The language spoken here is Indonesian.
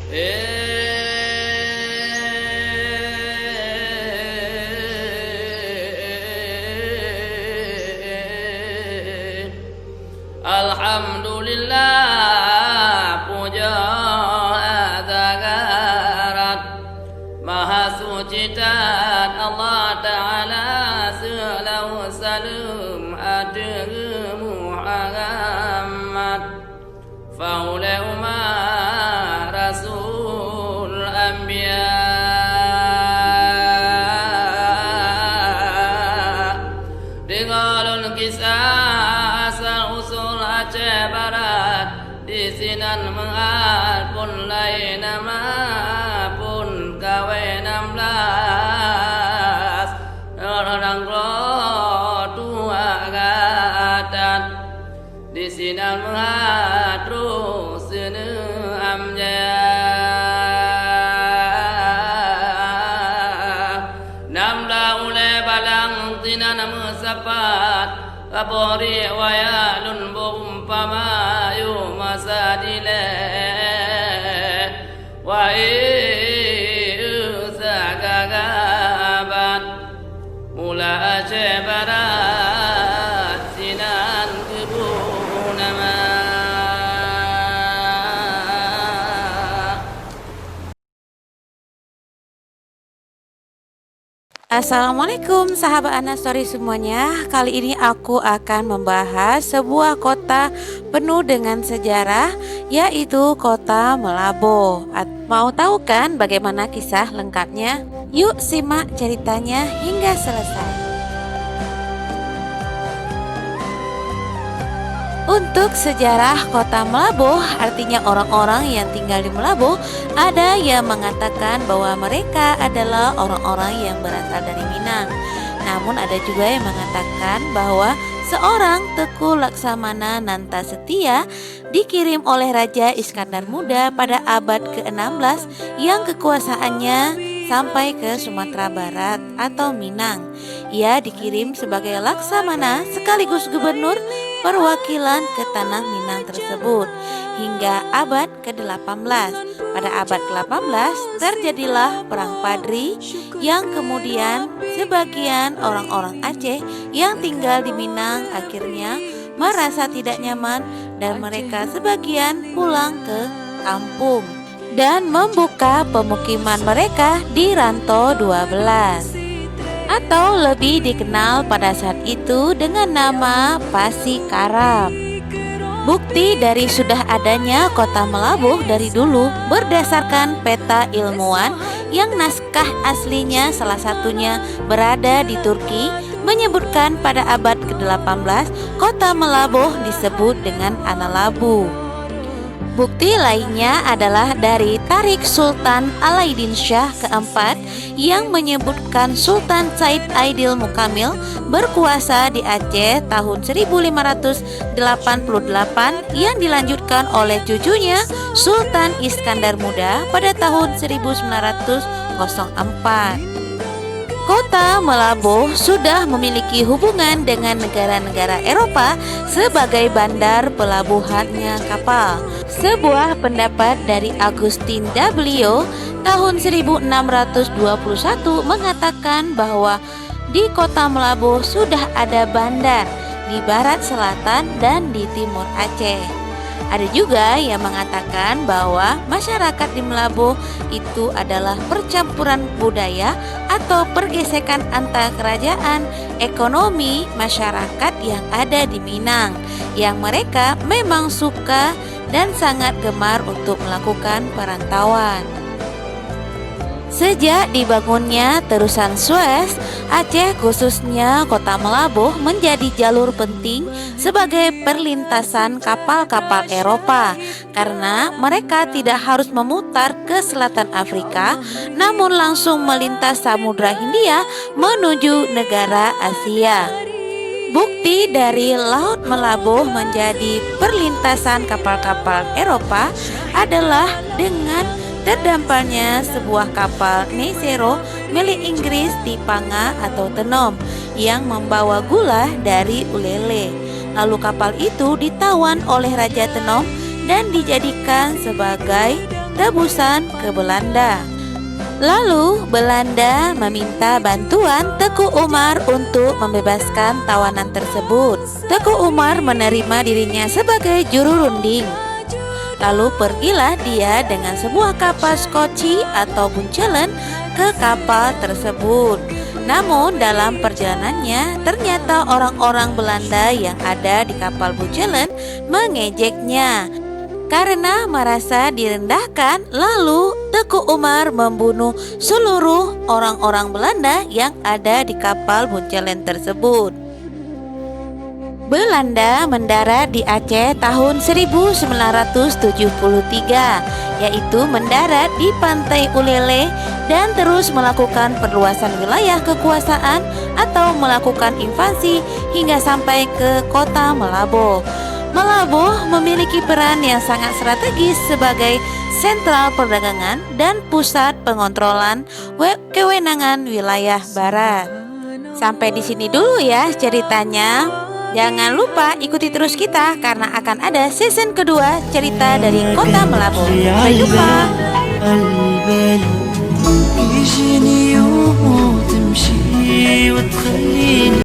Alhamdulillah, puja adarat Maha suci dan Allah Ta'ala, selalu salam atas Muhammad Faule Umar Rasul Anbiya. Dengarkan kisah asal usul Aceh Barat, di sinan mengat pun lain nama pun gawe 16 orang tua gadat di sinan mengat terus amja namla ule balang tinan musapat kapori wayalun bumpama yu masadile wa sagagabat mula Aceh Barat sinan kebunama. Assalamualaikum sahabat Anastory semuanya. Kali ini aku akan membahas sebuah kota penuh dengan sejarah, yaitu kota Meulaboh. Mau tahu kan bagaimana kisah lengkapnya? Yuk simak ceritanya hingga selesai. Untuk sejarah kota Meulaboh, artinya orang-orang yang tinggal di Meulaboh, ada yang mengatakan bahwa mereka adalah orang-orang yang berasal dari Minang. Namun ada juga yang mengatakan bahwa seorang Teku Laksamana Nantasetia dikirim oleh Raja Iskandar Muda pada abad ke-16 yang kekuasaannya sampai ke Sumatera Barat atau Minang. Ia dikirim sebagai Laksamana sekaligus gubernur perwakilan ke tanah Minang tersebut hingga abad ke-18. Pada abad ke-18 terjadilah Perang Padri yang kemudian sebagian orang-orang Aceh yang tinggal di Minang akhirnya merasa tidak nyaman dan mereka sebagian pulang ke kampung dan membuka pemukiman mereka di Rantau 12 atau lebih dikenal pada saat itu dengan nama Pasikaram. Bukti dari sudah adanya kota Meulaboh dari dulu berdasarkan peta ilmuwan yang naskah aslinya salah satunya berada di Turki menyebutkan pada abad ke-18 kota Meulaboh disebut dengan Analabu. Bukti lainnya adalah dari Tarik Sultan Alaiddin Shah keempat yang menyebutkan Sultan Said Aidil Mukamil berkuasa di Aceh tahun 1588 yang dilanjutkan oleh cucunya Sultan Iskandar Muda pada tahun 1904. Kota Meulaboh sudah memiliki hubungan dengan negara-negara Eropa sebagai bandar pelabuhannya kapal. Sebuah pendapat dari Agustin W. tahun 1621 mengatakan bahwa di kota Meulaboh sudah ada bandar di barat selatan dan di timur Aceh. Ada juga yang mengatakan bahwa masyarakat di Meulaboh itu adalah percampuran budaya atau pergesekan antar kerajaan ekonomi masyarakat yang ada di Minang, yang mereka memang suka dan sangat gemar untuk melakukan perantauan. Sejak dibangunnya terusan Suez, Aceh khususnya kota Meulaboh menjadi jalur penting sebagai perlintasan kapal-kapal Eropa karena mereka tidak harus memutar ke selatan Afrika namun langsung melintas Samudra Hindia menuju negara Asia. Bukti dari Laut Meulaboh menjadi perlintasan kapal-kapal Eropa adalah dengan terdamparnya sebuah kapal Nesero milik Inggris di Panga atau Tenom yang membawa gula dari Ulele. Lalu kapal itu ditawan oleh Raja Tenom dan dijadikan sebagai tebusan ke Belanda. Lalu Belanda meminta bantuan Teku Umar untuk membebaskan tawanan tersebut. Teku Umar menerima dirinya sebagai juru runding. Lalu pergilah dia dengan sebuah kapal skoci atau buncelen ke kapal tersebut. Namun dalam perjalanannya ternyata orang-orang Belanda yang ada di kapal buncelen mengejeknya. Karena merasa direndahkan, lalu Teku Umar membunuh seluruh orang-orang Belanda yang ada di kapal buncelen tersebut. Belanda mendarat di Aceh tahun 1973, yaitu mendarat di Pantai Ulele dan terus melakukan perluasan wilayah kekuasaan atau melakukan invasi hingga sampai ke kota Malabo. Malabo memiliki peran yang sangat strategis sebagai sentral perdagangan dan pusat pengontrolan kewenangan wilayah barat. Sampai di sini dulu ya ceritanya. Jangan lupa ikuti terus kita karena akan ada season kedua cerita dari Kota Malabo. Sampai jumpa.